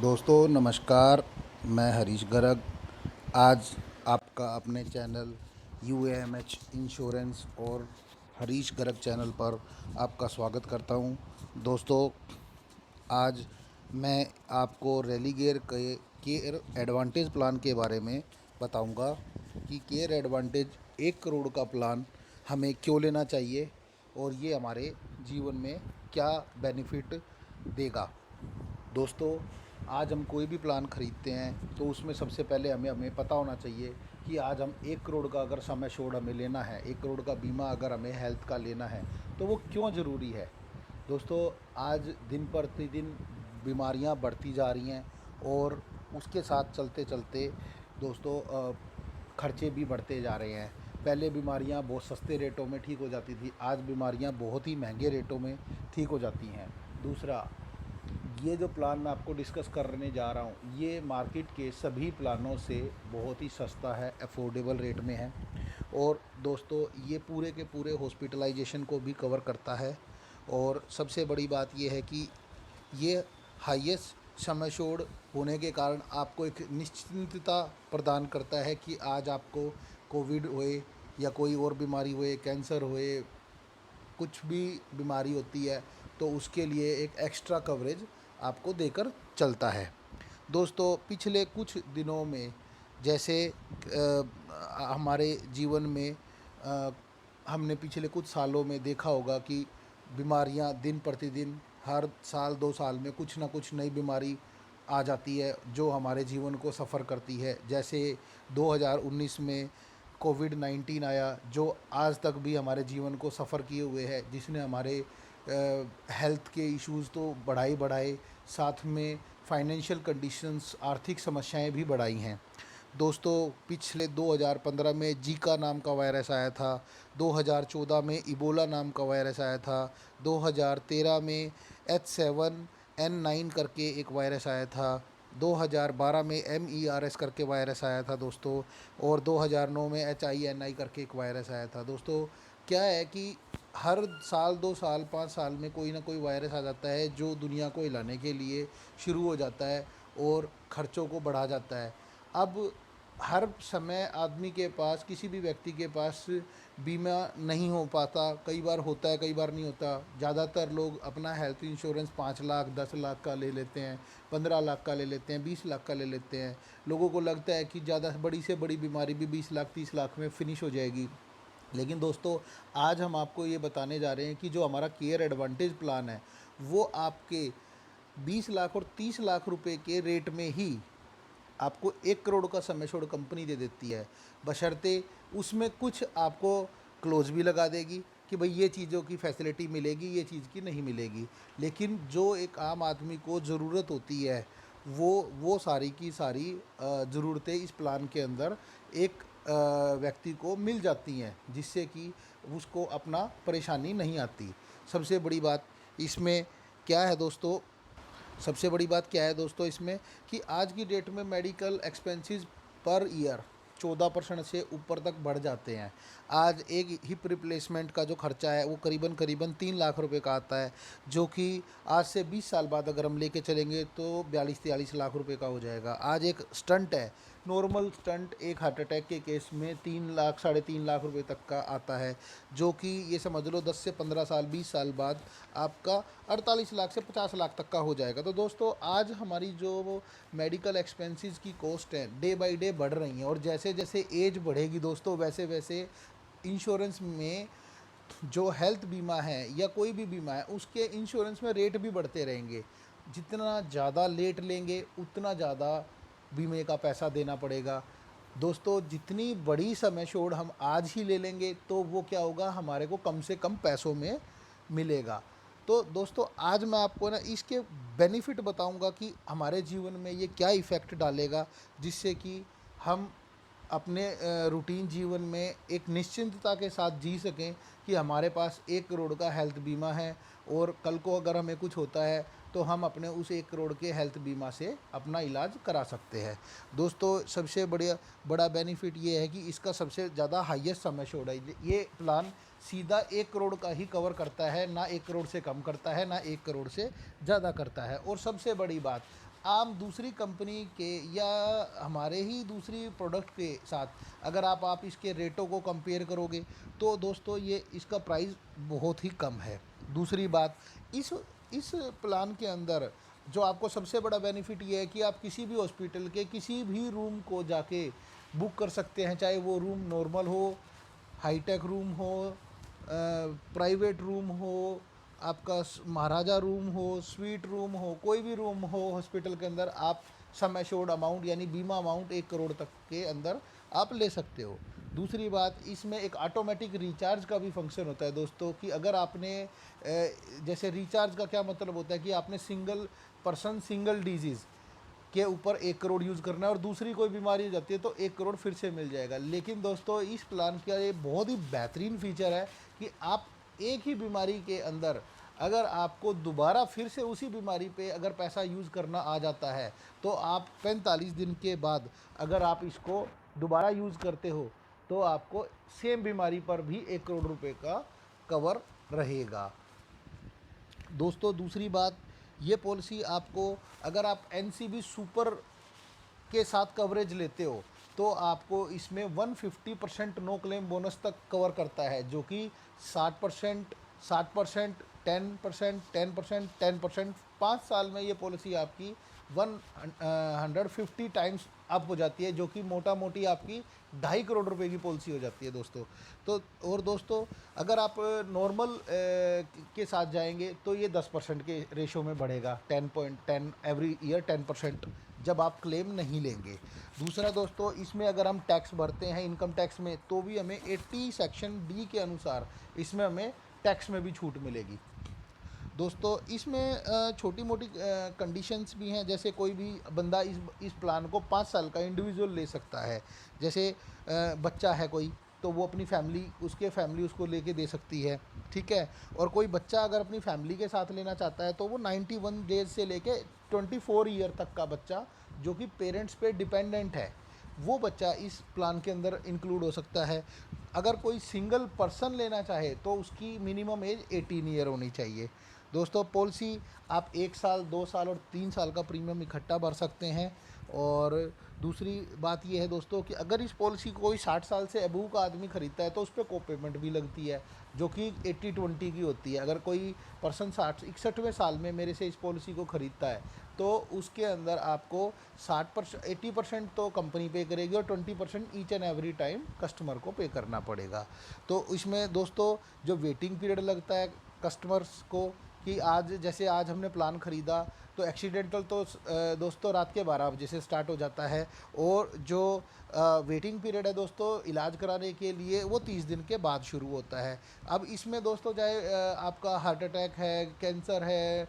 दोस्तों नमस्कार। मैं हरीश गर्ग आज आपका अपने चैनल UAMH इंश्योरेंस और हरीश गर्ग चैनल पर आपका स्वागत करता हूं। दोस्तों आज मैं आपको रेलीगेयर के केयर एडवांटेज प्लान के बारे में बताऊंगा कि केयर एडवांटेज 1 करोड़ का प्लान हमें क्यों लेना चाहिए और ये हमारे जीवन में क्या बेनिफिट देगा। दोस्तों आज हम कोई भी प्लान ख़रीदते हैं तो उसमें सबसे पहले हमें पता होना चाहिए कि आज हम 1 करोड़ का अगर सम एश्योर्ड हमें लेना है, 1 करोड़ का बीमा अगर हमें हेल्थ का लेना है तो वो क्यों ज़रूरी है। दोस्तों आज दिन प्रतिदिन बीमारियां बढ़ती जा रही हैं और उसके साथ चलते चलते दोस्तों खर्चे भी बढ़ते जा रहे हैं। पहले बीमारियां बहुत सस्ते रेटों में ठीक हो जाती थी, आज बीमारियां बहुत ही महंगे रेटों में ठीक हो जाती हैं। दूसरा, ये जो प्लान मैं आपको डिस्कस करने जा रहा हूँ ये मार्केट के सभी प्लानों से बहुत ही सस्ता है, अफोर्डेबल रेट में है। और दोस्तों ये पूरे के पूरे हॉस्पिटलाइजेशन को भी कवर करता है। और सबसे बड़ी बात ये है कि ये हाईएस्ट सम एश्योर्ड होने के कारण आपको एक निश्चिंतता प्रदान करता है कि आज आपको कोविड होए या कोई और बीमारी होए, कैंसर होए, कुछ भी बीमारी होती है तो उसके लिए एक एक्स्ट्रा कवरेज आपको देकर चलता है। दोस्तों पिछले कुछ दिनों में जैसे हमारे जीवन में हमने पिछले कुछ सालों में देखा होगा कि बीमारियां दिन प्रतिदिन हर साल 2 साल में कुछ ना कुछ नई बीमारी आ जाती है जो हमारे जीवन को सफ़र करती है। जैसे 2019 में कोविड-19 आया जो आज तक भी हमारे जीवन को सफ़र किए हुए है, जिसने हमारे हेल्थ के इश्यूज़ तो बढ़ाए साथ में फाइनेंशियल कंडीशंस आर्थिक समस्याएं भी बढ़ाई हैं। दोस्तों पिछले 2015 में जीका नाम का वायरस आया था, 2014 में इबोला नाम का वायरस आया था, 2013 में H7N9 करके एक वायरस आया था, 2012 में MERS करके वायरस आया था दोस्तों, और 2009 में HINI करके एक वायरस आया था। दोस्तों क्या है कि हर साल 2 साल 5 साल में कोई ना कोई वायरस आ जाता है जो दुनिया को हिलाने के लिए शुरू हो जाता है और ख़र्चों को बढ़ा जाता है। अब हर समय आदमी के पास, किसी भी व्यक्ति के पास बीमा नहीं हो पाता, कई बार होता है कई बार नहीं होता। ज़्यादातर लोग अपना हेल्थ इंश्योरेंस 5 लाख 10 लाख का ले लेते हैं, 15 लाख का ले लेते हैं, 20 लाख का ले लेते हैं। लोगों को लगता है कि ज़्यादा बड़ी से बड़ी बीमारी भी 20 लाख 30 लाख में फ़िनिश हो जाएगी। लेकिन दोस्तों आज हम आपको ये बताने जा रहे हैं कि जो हमारा केयर एडवांटेज प्लान है वो आपके 20 लाख और 30 लाख रुपए के रेट में ही आपको 1 करोड़ का सम एश्योर्ड कंपनी दे देती है, बशर्ते उसमें कुछ आपको क्लोज भी लगा देगी कि भाई ये चीज़ों की फैसिलिटी मिलेगी, ये चीज़ की नहीं मिलेगी। लेकिन जो एक आम आदमी को ज़रूरत होती है वो सारी की सारी ज़रूरतें इस प्लान के अंदर एक व्यक्ति को मिल जाती हैं, जिससे कि उसको अपना परेशानी नहीं आती। सबसे बड़ी बात इसमें क्या है दोस्तों, सबसे बड़ी बात क्या है दोस्तों इसमें कि आज की डेट में मेडिकल एक्सपेंसेस पर ईयर 14% से ऊपर तक बढ़ जाते हैं। आज एक हिप रिप्लेसमेंट का जो खर्चा है वो करीबन करीबन 3 लाख रुपए का आता है, जो कि आज से 20 साल बाद अगर हम लेके चलेंगे तो 42-43 लाख रुपए का हो जाएगा। आज एक स्टंट है, नॉर्मल स्टंट एक हार्ट अटैक के केस में 3 लाख 3.5 लाख रुपए तक का आता है, जो कि ये समझ लो 10 से 15 साल 20 साल बाद आपका 48 लाख से 50 लाख तक का हो जाएगा। तो दोस्तों आज हमारी जो मेडिकल एक्सपेंसेस की कॉस्ट है डे बाय डे बढ़ रही हैं, और जैसे जैसे एज बढ़ेगी दोस्तों वैसे वैसे इंश्योरेंस में जो हेल्थ बीमा है या कोई भी बीमा है उसके इंश्योरेंस में रेट भी बढ़ते रहेंगे। जितना ज़्यादा लेट लेंगे उतना ज़्यादा बीमे का पैसा देना पड़ेगा। दोस्तों जितनी बड़ी सम एश्योर्ड हम आज ही ले लेंगे तो वो क्या होगा, हमारे को कम से कम पैसों में मिलेगा। तो दोस्तों आज मैं आपको ना इसके बेनिफिट बताऊंगा कि हमारे जीवन में ये क्या इफ़ेक्ट डालेगा, जिससे कि हम अपने रूटीन जीवन में एक निश्चिंतता के साथ जी सकें कि हमारे पास 1 करोड़ का हेल्थ बीमा है और कल को अगर हमें कुछ होता है तो हम अपने उस 1 करोड़ के हेल्थ बीमा से अपना इलाज करा सकते हैं। दोस्तों सबसे बड़ा बेनिफिट ये है कि इसका सबसे ज़्यादा हाईएस्ट सम एश्योर्ड है। ये प्लान सीधा 1 करोड़ का ही कवर करता है, ना 1 करोड़ से कम करता है ना 1 करोड़ से ज़्यादा करता है। और सबसे बड़ी बात, आम दूसरी कंपनी के या हमारे ही दूसरी प्रोडक्ट के साथ अगर आप इसके रेटों को कंपेयर करोगे तो दोस्तों ये इसका प्राइस बहुत ही कम है। दूसरी बात, इस इस प्लान के अंदर जो आपको सबसे बड़ा बेनिफिट ये है कि आप किसी भी हॉस्पिटल के किसी भी रूम को जाके बुक कर सकते हैं, चाहे वो रूम नॉर्मल हो, हाईटेक रूम हो, प्राइवेट रूम हो, आपका महाराजा रूम हो, स्वीट रूम हो, कोई भी रूम हो हॉस्पिटल के अंदर, आप सम एश्योर्ड अमाउंट यानी बीमा अमाउंट 1 करोड़ तक के अंदर आप ले सकते हो। दूसरी बात, इसमें एक ऑटोमेटिक रिचार्ज का भी फंक्शन होता है दोस्तों, कि अगर आपने जैसे रिचार्ज का क्या मतलब होता है कि आपने सिंगल पर्सन सिंगल डिजीज़ के ऊपर 1 करोड़ यूज़ करना है और दूसरी कोई बीमारी हो जाती है तो 1 करोड़ फिर से मिल जाएगा। लेकिन दोस्तों इस प्लान का ये बहुत ही बेहतरीन फीचर है कि आप एक ही बीमारी के अंदर अगर आपको दोबारा फिर से उसी बीमारी पे अगर पैसा यूज़ करना आ जाता है तो आप 45 दिन के बाद अगर आप इसको दोबारा यूज़ करते हो तो आपको सेम बीमारी पर भी 1 करोड़ रुपए का कवर रहेगा। दोस्तों दूसरी बात, ये पॉलिसी आपको अगर आप एनसीबी सुपर के साथ कवरेज लेते हो तो आपको इसमें 150% नो क्लेम बोनस तक कवर करता है, जो कि 60%, 60%, 10%, 10%, 10%, 5 साल में ये पॉलिसी आपकी 150 टाइम्स अप हो जाती है, जो कि मोटा मोटी आपकी 2.5 करोड़ रुपए की पॉलिसी हो जाती है दोस्तों। तो और दोस्तों अगर आप नॉर्मल के साथ जाएंगे तो ये 10% के रेशो में बढ़ेगा, 10.10 एवरी ईयर 10% जब आप क्लेम नहीं लेंगे। दूसरा दोस्तों, इसमें अगर हम टैक्स भरते हैं इनकम टैक्स में तो भी हमें 80 सेक्शन डी के अनुसार इसमें हमें टैक्स में भी छूट मिलेगी। दोस्तों इसमें छोटी मोटी कंडीशंस भी हैं, जैसे कोई भी बंदा इस प्लान को 5 साल का इंडिविजुअल ले सकता है। जैसे बच्चा है कोई तो वो अपनी फैमिली उसके फैमिली उसको लेके दे सकती है, ठीक है। और कोई बच्चा अगर अपनी फैमिली के साथ लेना चाहता है तो वो 91 डेज से लेके 24 ईयर तक का बच्चा जो कि पेरेंट्स पे डिपेंडेंट है वो बच्चा इस प्लान के अंदर इंक्लूड हो सकता है। अगर कोई सिंगल पर्सन लेना चाहे तो उसकी मिनिमम एज 18 ईयर होनी चाहिए। दोस्तों पॉलिसी आप 1 साल, 2 साल और 3 साल का प्रीमियम इकट्ठा भर सकते हैं। और दूसरी बात यह है दोस्तों कि अगर इस पॉलिसी को कोई 60 साल से अबूव का आदमी ख़रीदता है तो उस पर को पेमेंट भी लगती है, जो कि 80-20 की होती है। अगर कोई पर्सन 61वें साल में मेरे से इस पॉलिसी को ख़रीदता है तो उसके अंदर आपको 80% तो कंपनी पे करेगी और 20% each and every time customer को पे करना पड़ेगा। तो इसमें दोस्तों जो वेटिंग पीरियड लगता है कस्टमर्स को, कि आज जैसे आज हमने प्लान ख़रीदा तो एक्सीडेंटल तो दोस्तों रात के 12 बजे से स्टार्ट हो जाता है, और जो वेटिंग पीरियड है दोस्तों इलाज कराने के लिए वो 30 दिन के बाद शुरू होता है। अब इसमें दोस्तों चाहे आपका हार्ट अटैक है, कैंसर है,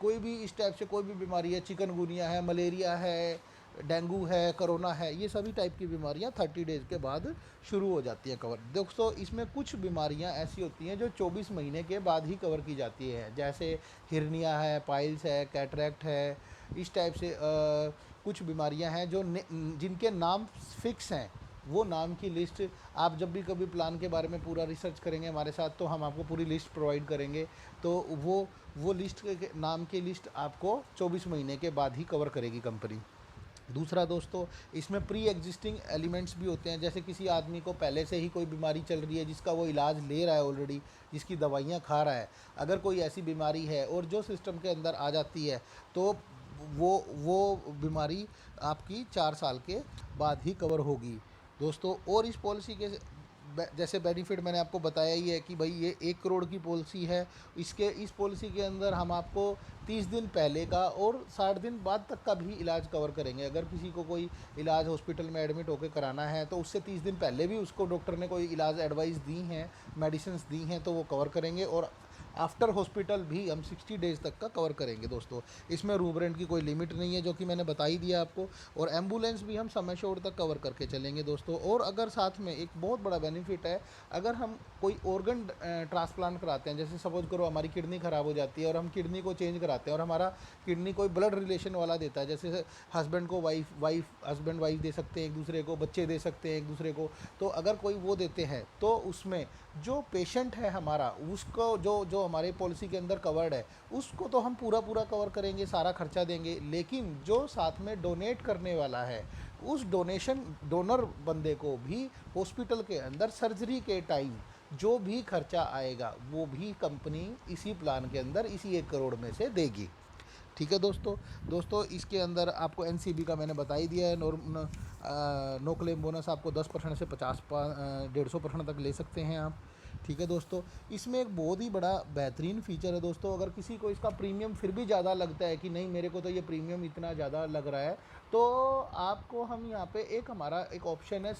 कोई भी इस टाइप से कोई भी बीमारी है, चिकनगुनिया है, मलेरिया है, डेंगू है, कोरोना है, ये सभी टाइप की बीमारियां 30 डेज़ के बाद शुरू हो जाती हैं कवर। दोस्तों इसमें कुछ बीमारियां ऐसी होती हैं जो 24 महीने के बाद ही कवर की जाती है, जैसे हिर्निया है, पाइल्स है, कैटरैक्ट है, इस टाइप से कुछ बीमारियां हैं जो जिनके नाम फिक्स हैं। वो नाम की लिस्ट आप जब भी कभी प्लान के बारे में पूरा रिसर्च करेंगे हमारे साथ तो हम आपको पूरी लिस्ट प्रोवाइड करेंगे। तो वो लिस्ट के नाम की लिस्ट आपको 24 महीने के बाद ही कवर करेगी कंपनी। दूसरा दोस्तों इसमें प्री एग्जिस्टिंग एलिमेंट्स भी होते हैं, जैसे किसी आदमी को पहले से ही कोई बीमारी चल रही है जिसका वो इलाज ले रहा है ऑलरेडी, जिसकी दवाइयाँ खा रहा है, अगर कोई ऐसी बीमारी है और जो सिस्टम के अंदर आ जाती है तो वो बीमारी आपकी 4 साल के बाद ही कवर होगी दोस्तों। और इस पॉलिसी के जैसे बेनिफिट मैंने आपको बताया ही है कि भाई ये 1 करोड़ की पॉलिसी है। इस पॉलिसी के अंदर हम आपको 30 दिन पहले का और 60 दिन बाद तक का भी इलाज कवर करेंगे। अगर किसी को कोई इलाज हॉस्पिटल में एडमिट होकर कराना है तो उससे 30 दिन पहले भी उसको डॉक्टर ने कोई इलाज एडवाइस दी हैं, मेडिसिन दी हैं तो वो कवर करेंगे। और आफ्टर हॉस्पिटल भी हम 60 डेज़ तक का कवर करेंगे दोस्तों। इसमें रूम रेंट की कोई लिमिट नहीं है जो कि मैंने बता ही दिया आपको, और एम्बुलेंस भी हम समय शोर तक कवर करके चलेंगे दोस्तों। और अगर साथ में एक बहुत बड़ा बेनिफिट है, अगर हम कोई ऑर्गन ट्रांसप्लांट कराते हैं, जैसे सपोज करो हमारी किडनी ख़राब हो जाती है और हम किडनी को चेंज कराते हैं और हमारा किडनी कोई ब्लड रिलेशन वाला देता है, जैसे हस्बैंड को हस्बैंड वाइफ दे सकते हैं एक दूसरे को, बच्चे दे सकते हैं एक दूसरे को, तो अगर कोई वो देते हैं तो उसमें जो पेशेंट है हमारा उसको जो जो हमारे पॉलिसी के अंदर कवर्ड है उसको तो हम पूरा पूरा कवर करेंगे, सारा खर्चा देंगे, लेकिन जो साथ में डोनेट करने वाला है उस डोनर बंदे को भी हॉस्पिटल के अंदर सर्जरी के टाइम जो भी खर्चा आएगा वो भी कंपनी इसी प्लान के अंदर इसी 1 करोड़ में से देगी। ठीक है दोस्तों इसके अंदर आपको एनसीबी का मैंने बता ही दिया है। नो क्लेम बोनस आपको 10% से 150% तक ले सकते हैं आप। ठीक है दोस्तों, इसमें एक बहुत ही बड़ा बेहतरीन फीचर है दोस्तों। अगर किसी को इसका प्रीमियम फिर भी ज़्यादा लगता है कि नहीं मेरे को तो ये प्रीमियम इतना ज़्यादा लग रहा है, तो आपको हम यहाँ पे हमारा एक ऑप्शन है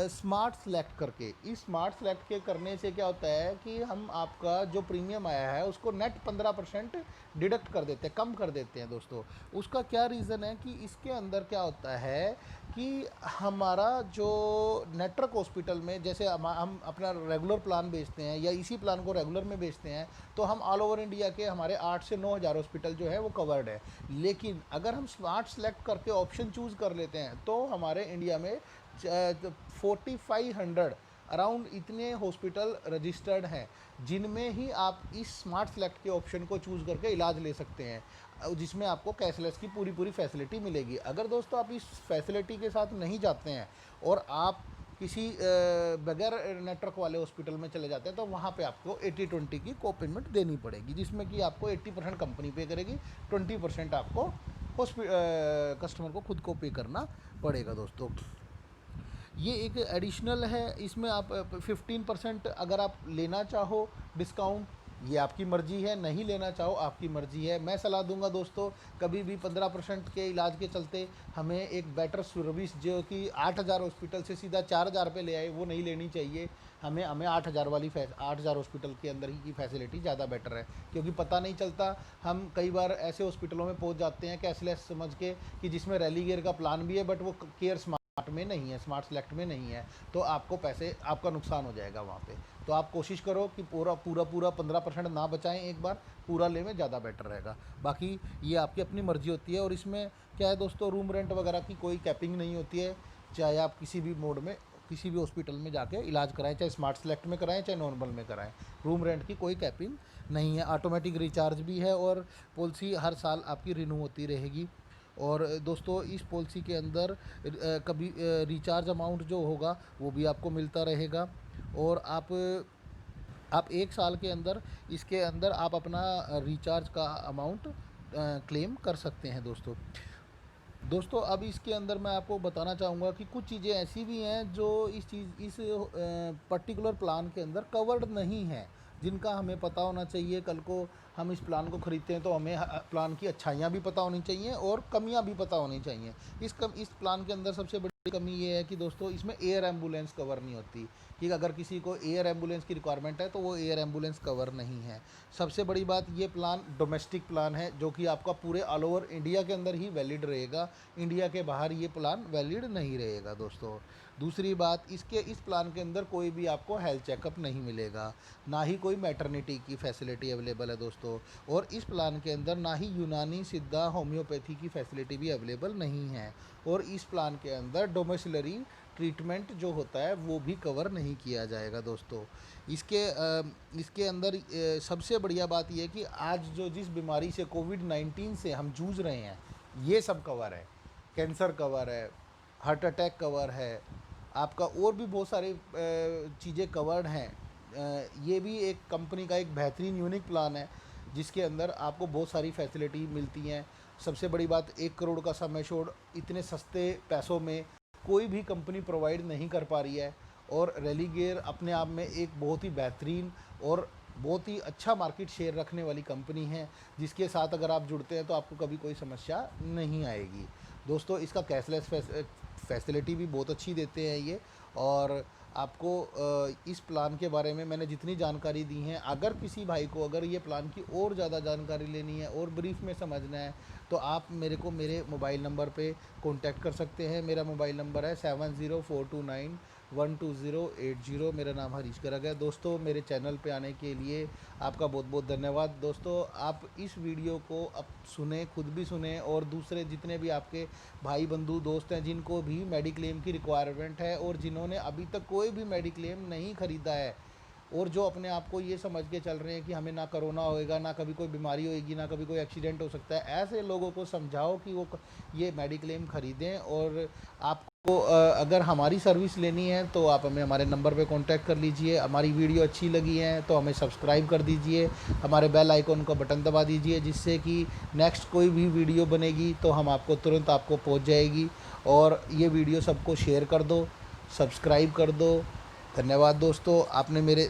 स्मार्ट सेलेक्ट करके। इस स्मार्ट सेलेक्ट के करने से क्या होता है कि हम आपका जो प्रीमियम आया है उसको नेट 15% डिडक्ट कर देते हैं, कम कर देते हैं दोस्तों। उसका क्या रीज़न है कि इसके अंदर क्या होता है कि हमारा जो नेटवर्क हॉस्पिटल में जैसे हम अपना रेगुलर प्लान बेचते हैं या इसी प्लान को रेगुलर में बेचते हैं, तो हम ऑल ओवर इंडिया के हमारे 8 से 9 हज़ार हॉस्पिटल जो है वो कवर्ड है। लेकिन अगर हम स्मार्ट सेलेक्ट करके ऑप्शन चूज़ कर लेते हैं तो हमारे इंडिया में 4500 अराउंड इतने हॉस्पिटल रजिस्टर्ड हैं जिनमें ही आप इस स्मार्ट सेलेक्ट के ऑप्शन को चूज़ करके इलाज ले सकते हैं, जिसमें आपको कैशलेस की पूरी फैसिलिटी मिलेगी। अगर दोस्तों आप इस फैसिलिटी के साथ नहीं जाते हैं और आप किसी बगैर नेटवर्क वाले हॉस्पिटल में चले जाते हैं तो वहाँ पे आपको 80-20 की को पेमेंट देनी पड़ेगी, जिसमें कि आपको 80% कंपनी पे करेगी, 20% आपको कस्टमर को खुद को पे करना पड़ेगा दोस्तों। ये एक एडिशनल है, इसमें आप 15% अगर आप लेना चाहो डिस्काउंट, ये आपकी मर्ज़ी है, नहीं लेना चाहो आपकी मर्ज़ी है। मैं सलाह दूंगा दोस्तों कभी भी 15% के इलाज के चलते हमें एक बेटर सर्विस जो कि 8000 हॉस्पिटल से सीधा 4000 पे ले आए वो नहीं लेनी चाहिए। हमें 8000 वाली 8000 हॉस्पिटल के अंदर ही की फैसिलिटी ज़्यादा बेटर है, क्योंकि पता नहीं चलता। हम कई बार ऐसे हॉस्पिटलों में पहुंच जाते हैं कैशलेस समझ के कि जिसमें रेलीगेयर का प्लान भी है बट वो केयर स्मार्ट में नहीं है, स्मार्ट सेलेक्ट में नहीं है, तो आपको पैसे आपका नुकसान हो जाएगा वहाँ पे। तो आप कोशिश करो कि पूरा 15% ना बचाएं, एक बार पूरा ले में ज़्यादा बेटर रहेगा। बाकी ये आपकी अपनी मर्ज़ी होती है। और इसमें क्या है दोस्तों, रूम रेंट वगैरह की कोई कैपिंग नहीं होती है, चाहे आप किसी भी मोड में किसी भी हॉस्पिटल में जाके इलाज कराएं, चाहे स्मार्ट सेलेक्ट में कराएं चाहे नॉर्मल में कराएं, रूम रेंट की कोई कैपिंग नहीं है। ऑटोमेटिक रिचार्ज भी है और पॉलिसी हर साल आपकी रिन्यू होती रहेगी। और दोस्तों इस पॉलिसी के अंदर कभी रिचार्ज अमाउंट जो होगा वो भी आपको मिलता रहेगा। और आप 1 साल के अंदर इसके अंदर आप अपना रिचार्ज का अमाउंट क्लेम कर सकते हैं दोस्तों अब इसके अंदर मैं आपको बताना चाहूँगा कि कुछ चीज़ें ऐसी भी हैं जो इस पर्टिकुलर प्लान के अंदर कवर्ड नहीं है, जिनका हमें पता होना चाहिए। कल को हम इस प्लान को ख़रीदते हैं तो हमें प्लान की अच्छाइयाँ भी पता होनी चाहिए और कमियाँ भी पता होनी चाहिए। इस प्लान के अंदर सबसे बड़ी कमी ये है कि दोस्तों इसमें एयर एम्बुलेंस कवर नहीं होती, कि अगर किसी को एयर एम्बुलेंस की रिक्वायरमेंट है तो वो एयर एम्बुलेंस कवर नहीं है। सबसे बड़ी बात, ये प्लान डोमेस्टिक प्लान है जो कि आपका पूरे ऑल ओवर इंडिया के अंदर ही वैलिड रहेगा, इंडिया के बाहर ये प्लान वैलिड नहीं रहेगा दोस्तों। दूसरी बात, इस प्लान के अंदर कोई भी आपको हेल्थ चेकअप नहीं मिलेगा, ना ही कोई मैटरनिटी की फैसिलिटी अवेलेबल है दोस्तों। और इस प्लान के अंदर ना ही यूनानी, सिद्धा, होम्योपैथी की फैसिलिटी भी अवेलेबल नहीं है। और इस प्लान के अंदर डोमिसिलरी ट्रीटमेंट जो होता है वो भी कवर नहीं किया जाएगा दोस्तों। इसके अंदर सबसे बढ़िया बात यह है कि आज जो जिस बीमारी से कोविड-19 से हम जूझ रहे हैं ये सब कवर है, कैंसर कवर है, हार्ट अटैक कवर है, आपका और भी बहुत सारे चीज़ें कवर्ड हैं। ये भी एक कंपनी का एक बेहतरीन यूनिक प्लान है जिसके अंदर आपको बहुत सारी फैसिलिटी मिलती हैं। सबसे बड़ी बात, 1 करोड़ का सम एश्योर्ड इतने सस्ते पैसों में कोई भी कंपनी प्रोवाइड नहीं कर पा रही है। और रेलीगेयर अपने आप में एक बहुत ही बेहतरीन और बहुत ही अच्छा मार्केट शेयर रखने वाली कंपनी है, जिसके साथ अगर आप जुड़ते हैं तो आपको कभी कोई समस्या नहीं आएगी दोस्तों। इसका कैशलेस फैसिलिटी भी बहुत अच्छी देते हैं ये। और आपको इस प्लान के बारे में मैंने जितनी जानकारी दी है, अगर किसी भाई को अगर ये प्लान की और ज़्यादा जानकारी लेनी है और ब्रीफ में समझना है तो आप मेरे मोबाइल नंबर पे कांटेक्ट कर सकते हैं। मेरा मोबाइल नंबर है 7042912080। मेरा नाम हरीश गर्ग है दोस्तों। मेरे चैनल पे आने के लिए आपका बहुत बहुत धन्यवाद दोस्तों। आप इस वीडियो को अब सुने, खुद भी सुने और दूसरे जितने भी आपके भाई बंधु दोस्त हैं जिनको भी मेडिक्लेम की रिक्वायरमेंट है और जिन्होंने अभी तक कोई भी मेडिक्लेम नहीं ख़रीदा है, और जो अपने आप को ये समझ के चल रहे हैं कि हमें ना कोरोना होएगा, ना कभी कोई बीमारी होएगी, ना कभी कोई एक्सीडेंट हो सकता है, ऐसे लोगों को समझाओ कि वो ये मेडिक्लेम ख़रीदें। और आपको अगर हमारी सर्विस लेनी है तो आप हमें हमारे नंबर पे कांटेक्ट कर लीजिए। हमारी वीडियो अच्छी लगी है तो हमें सब्सक्राइब कर दीजिए, हमारे बेल आइकन का बटन दबा दीजिए, जिससे कि नेक्स्ट कोई भी वीडियो बनेगी तो हम आपको तुरंत आपको पहुंच जाएगी। और ये वीडियो सबको शेयर कर दो, सब्सक्राइब कर दो। धन्यवाद दोस्तों, आपने मेरे